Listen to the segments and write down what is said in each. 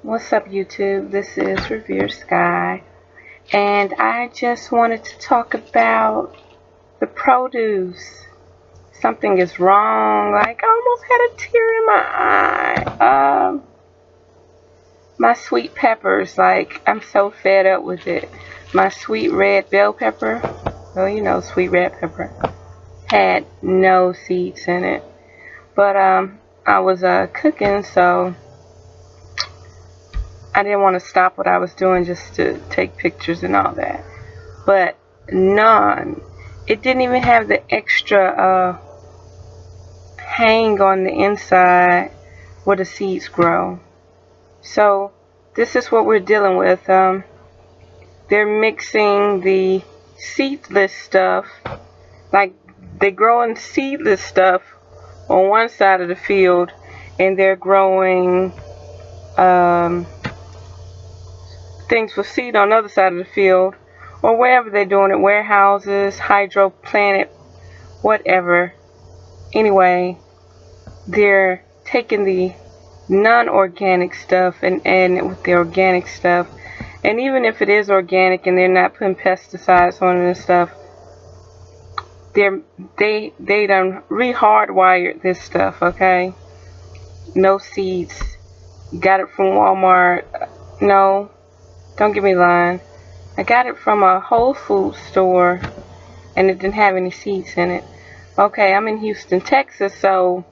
What's up, YouTube? This is Revere Sky, and I just wanted to talk about the produce. Something is wrong. Like, I almost had a tear in my eye. My sweet peppers, like, I'm so fed up with it. My sweet red bell pepper, well, you know, sweet red pepper, had no seeds in it. But I was cooking, so I didn't want to stop what I was doing just to take pictures and all that. But none. It didn't even have the extra hang on the inside where the seeds grow. So this is what we're dealing with. They're mixing the seedless stuff, like they're growing seedless stuff on one side of the field, and they're growing things with seed on the other side of the field, or wherever they're doing it, warehouses, hydroponic, whatever. Anyway, they're taking the non-organic stuff and adding it with the organic stuff. And even if it is organic and they're not putting pesticides on it and stuff, they done re-hardwired this stuff, okay? No seeds. Got it from Walmart. No, don't get me lying. I got it from a Whole Foods store, and it didn't have any seeds in it. Okay, I'm in Houston, Texas, so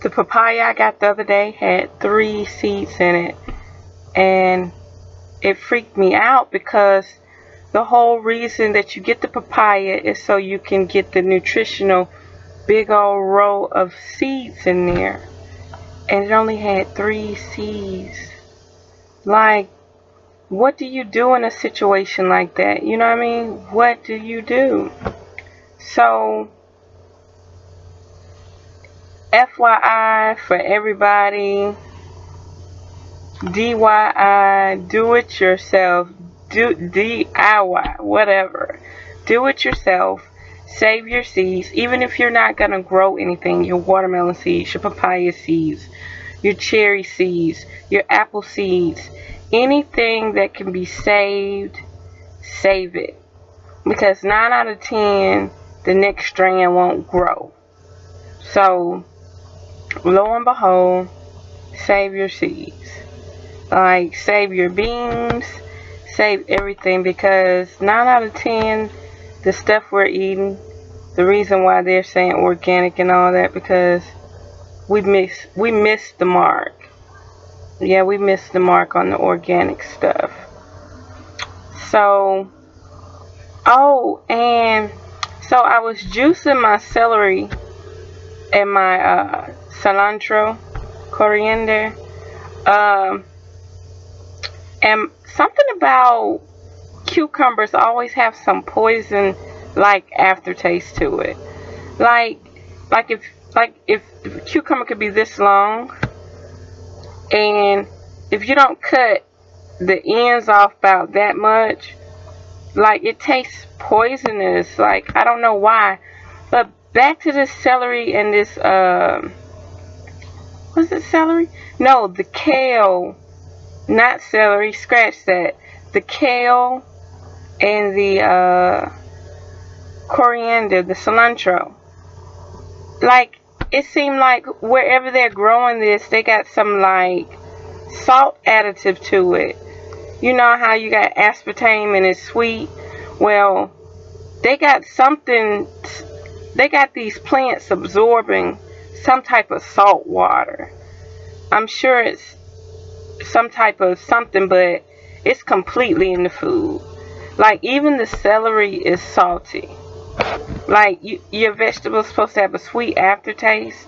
the papaya I got the other day had 3 seeds in it, and it freaked me out because the whole reason that you get the papaya is so you can get the nutritional big old row of seeds in there, and it only had 3 seeds. Like, what do you do in a situation like that? You know what I mean? What do you do? So, FYI for everybody, DIY, do it yourself, DIY, whatever. Do it yourself. Save your seeds, even if you're not going to grow anything, your watermelon seeds, your papaya seeds, your cherry seeds, your apple seeds, anything that can be saved, save it. Because 9 out of 10, the next strand won't grow. So, lo and behold, save your seeds. Like, save your beans, save everything, because 9 out of 10, the stuff we're eating, the reason why they're saying organic and all that, because we missed the mark. Yeah, we missed the mark on the organic stuff. So, and so I was juicing my celery and my cilantro, coriander, and something about cucumbers always have some poison like aftertaste to it. Like if the cucumber could be this long, and if you don't cut the ends off about that much, like, it tastes poisonous. Like, I don't know why. But back to this celery and this was it celery? No, the kale. Not celery, scratch that. The kale and the coriander, the cilantro. Like, it seemed like wherever they're growing this, they got some, like, salt additive to it. You know how you got aspartame and it's sweet? Well, they got something, they got these plants absorbing some type of salt water. I'm sure it's some type of something, but it's completely in the food. Like, even the celery is salty. Like, your vegetables supposed to have a sweet aftertaste,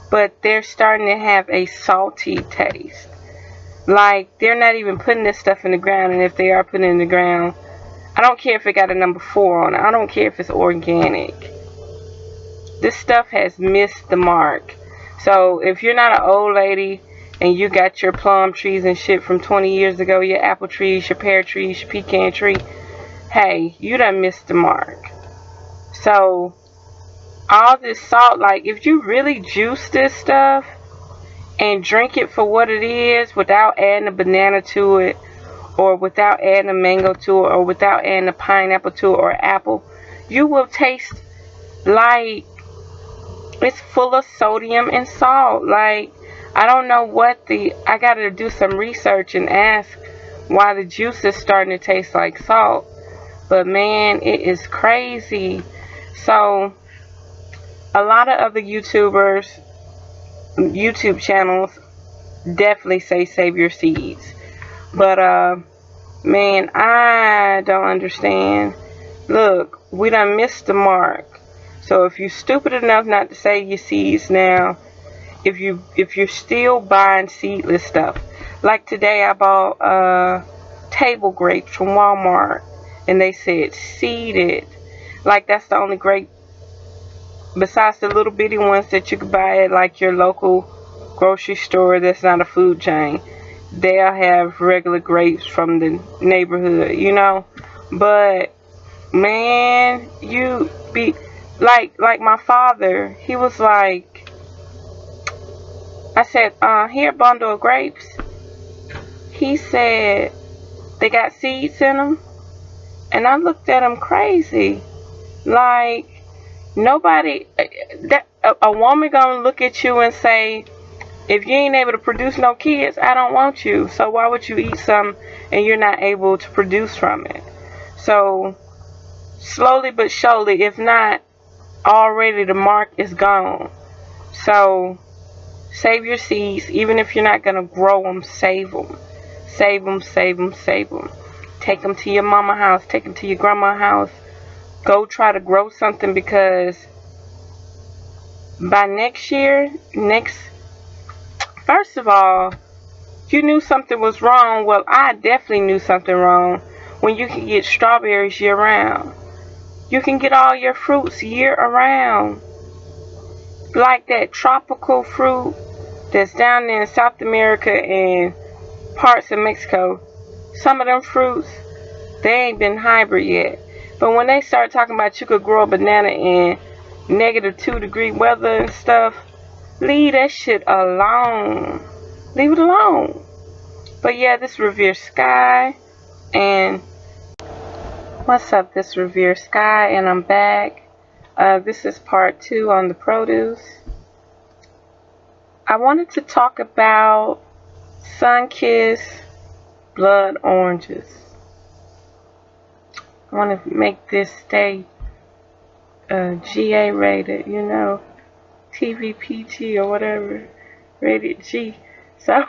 but they're starting to have a salty taste. Like, they're not even putting this stuff in the ground, and if they are putting it in the ground, I don't care if it got a number 4 on it. I don't care if it's organic. This stuff has missed the mark. So, if you're not an old lady and you got your plum trees and shit from 20 years ago, your apple trees, your pear trees, your pecan tree, hey, you done missed the mark. So, all this salt, like, if you really juice this stuff, and drink it for what it is without adding a banana to it, or without adding a mango to it, or without adding a pineapple to it, or apple, you will taste like it's full of sodium and salt. Like, I don't know I gotta do some research and ask why the juice is starting to taste like salt. But man, it is crazy. So, a lot of other YouTube channels definitely say save your seeds. But, man, I don't understand. Look, we done missed the mark. So if you're stupid enough not to save your seeds now, if you're still buying seedless stuff, like today I bought table grapes from Walmart, and they said seeded. Like, that's the only grape besides the little bitty ones that you could buy at like your local grocery store that's not a food chain. They'll have regular grapes from the neighborhood, you know. But man, you be like my father, he was like, I said, here, bundle of grapes. He said, they got seeds in them. And I looked at him crazy. Like, nobody, a woman gonna look at you and say, if you ain't able to produce no kids, I don't want you. So why would you eat some and you're not able to produce from it? So, slowly but surely, if not already, the mark is gone. So, save your seeds. Even if you're not going to grow them, save them. Save them, save them, save them. Take them to your mama house. Take them to your grandma house. Go try to grow something, because by next year, first of all, you knew something was wrong. Well, I definitely knew something wrong when you can get strawberries year round. You can get all your fruits year around. Like that tropical fruit that's down there in South America and parts of Mexico. Some of them fruits, they ain't been hybrid yet. But when they start talking about you could grow a banana in -2-degree weather and stuff, leave that shit alone. Leave it alone. But yeah, this Revere Sky, and what's up, this Revere Sky, and I'm back. This is part 2 on the produce. I wanted to talk about Sunkist blood oranges. I want to make this stay GA rated, you know, TVPG or whatever, rated G. So,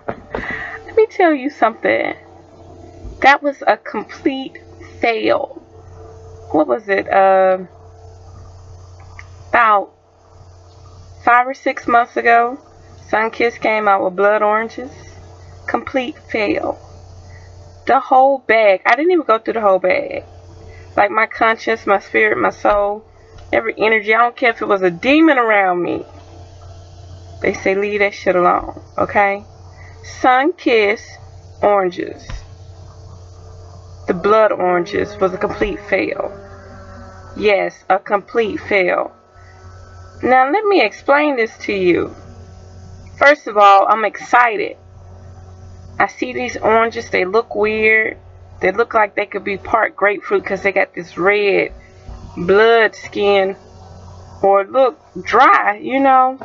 let me tell you something. That was a complete fail. What was it? About 5 or 6 months ago, Sunkist came out with blood oranges. Complete fail. The whole bag. I didn't even go through the whole bag. Like, my conscience, my spirit, my soul, every energy. I don't care if it was a demon around me. They say leave that shit alone. Okay? Sunkist oranges. The blood oranges was a complete fail. Yes, a complete fail. Now, let me explain this to you. First of all, I'm excited. I see these oranges. They look weird. They look like they could be part grapefruit because they got this red blood skin, or look dry, you know.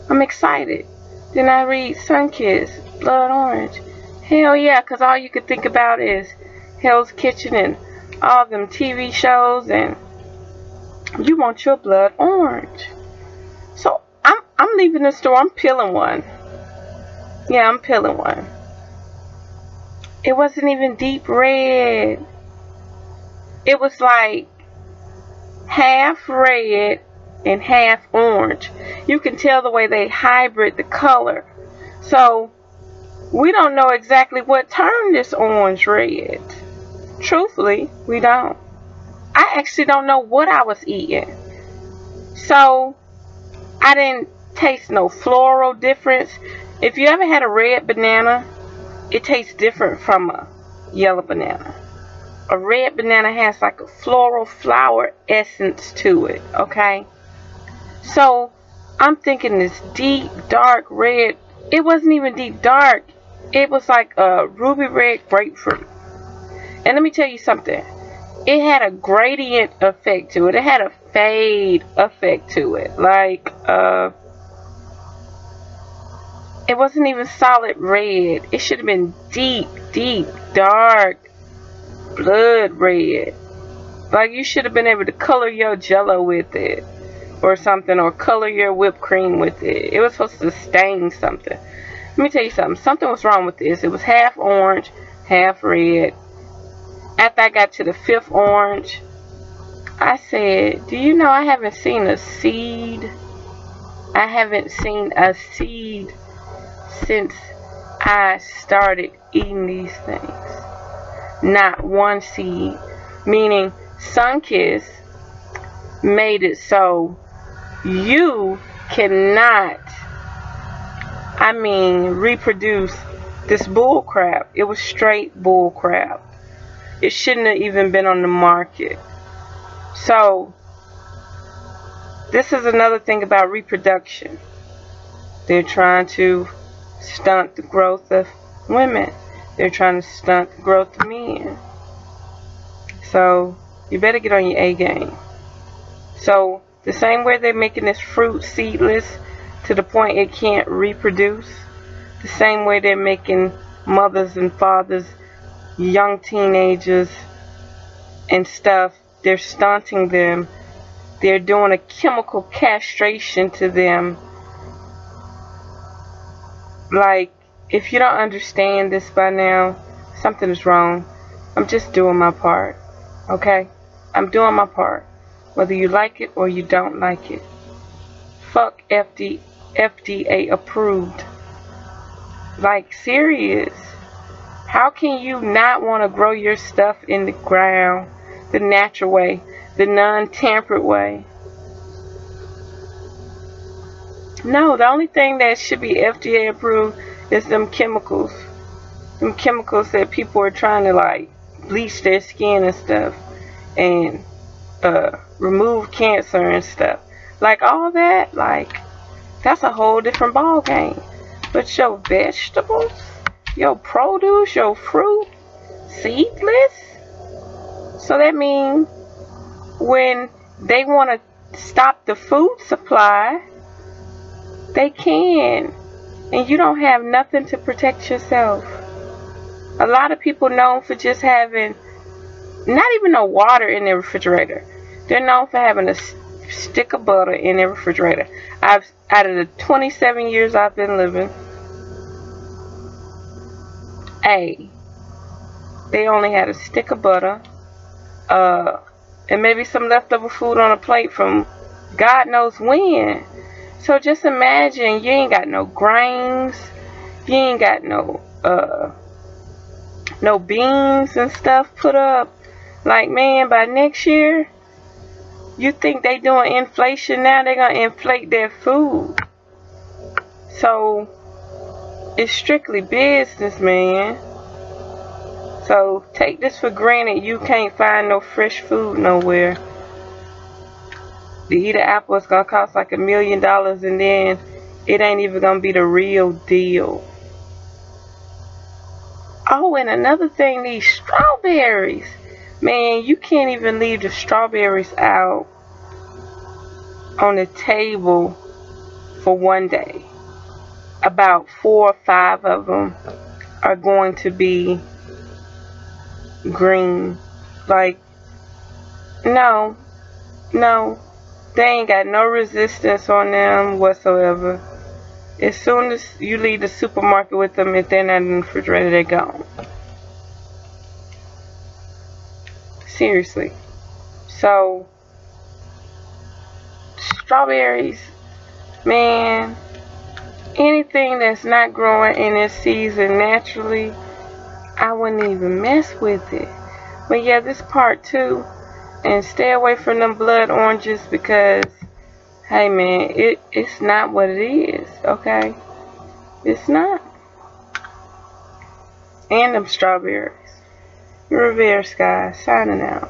I'm excited. Then I read Sunkist blood orange. Hell yeah, because all you could think about is Hell's Kitchen and all them TV shows, and you want your blood orange. So I'm leaving the store. I'm peeling one. Yeah, I'm peeling one. It wasn't even deep red. It was like half red and half orange. You can tell the way they hybrid the color. So we don't know exactly what turned this orange red. Truthfully, we don't. I actually don't know what I was eating. So I didn't taste no floral difference. If you ever had a red banana, it tastes different from a yellow banana. A red banana has like a floral flower essence to it, okay? So I'm thinking this deep, dark red. It wasn't even deep dark. It was like a ruby red grapefruit. And let me tell you something. It had a gradient effect to it. It had a fade effect to it. Like, it wasn't even solid red. It should have been deep, deep, dark, blood red. Like, you should have been able to color your jello with it or something, or color your whipped cream with it. It was supposed to stain something. Let me tell you something. Something was wrong with this. It was half orange, half red. After I got to the 5th orange, I said, do you know I haven't seen a seed? I haven't seen a seed since I started eating these things. Not one seed. Meaning, Sunkist made it so you cannot, reproduce this bull crap. It was straight bull crap. It shouldn't have even been on the market. So, this is another thing about reproduction. They're trying to stunt the growth of women. They're trying to stunt the growth of men. So, you better get on your A game. So, the same way they're making this fruit seedless to the point it can't reproduce, the same way they're making mothers and fathers, young teenagers and stuff, they're stunting them. They're doing a chemical castration to them. Like, if you don't understand this by now, something is wrong. I'm just doing my part. Okay? I'm doing my part. Whether you like it or you don't like it. Fuck FDA approved. Like, serious. How can you not want to grow your stuff in the ground the natural way, the non-tampered way? No, the only thing that should be FDA approved is them chemicals. Them chemicals that people are trying to, like, bleach their skin and stuff and remove cancer and stuff. Like, all that, like, that's a whole different ball game. But your vegetables, your produce, your fruit, seedless. So that means when they want to stop the food supply, they can. And you don't have nothing to protect yourself. A lot of people known for just having not even no water in their refrigerator. They're known for having a stick of butter in their refrigerator. Out of the 27 years I've been living, they only had a stick of butter, and maybe some leftover food on a plate from God knows when. So just imagine, you ain't got no grains, you ain't got no beans and stuff put up. Like, man, by next year, you think they doing inflation now? They're gonna inflate their food. So it's strictly business, man. So take this for granted. You can't find no fresh food nowhere. To eat an apple is gonna cost like $1 million, and then it ain't even gonna be the real deal. Oh, and another thing, these strawberries. Man, you can't even leave the strawberries out on the table for one day. About 4 or 5 of them are going to be green. Like, no, they ain't got no resistance on them whatsoever. As soon as you leave the supermarket with them, if they're not in the refrigerator, they're gone. Seriously. So, strawberries, man, anything that's not growing in this season naturally, I wouldn't even mess with it. But yeah, this part 2, and stay away from them blood oranges because, hey man, it's not what it is, okay? It's not. And them strawberries. Revere Sky, signing out.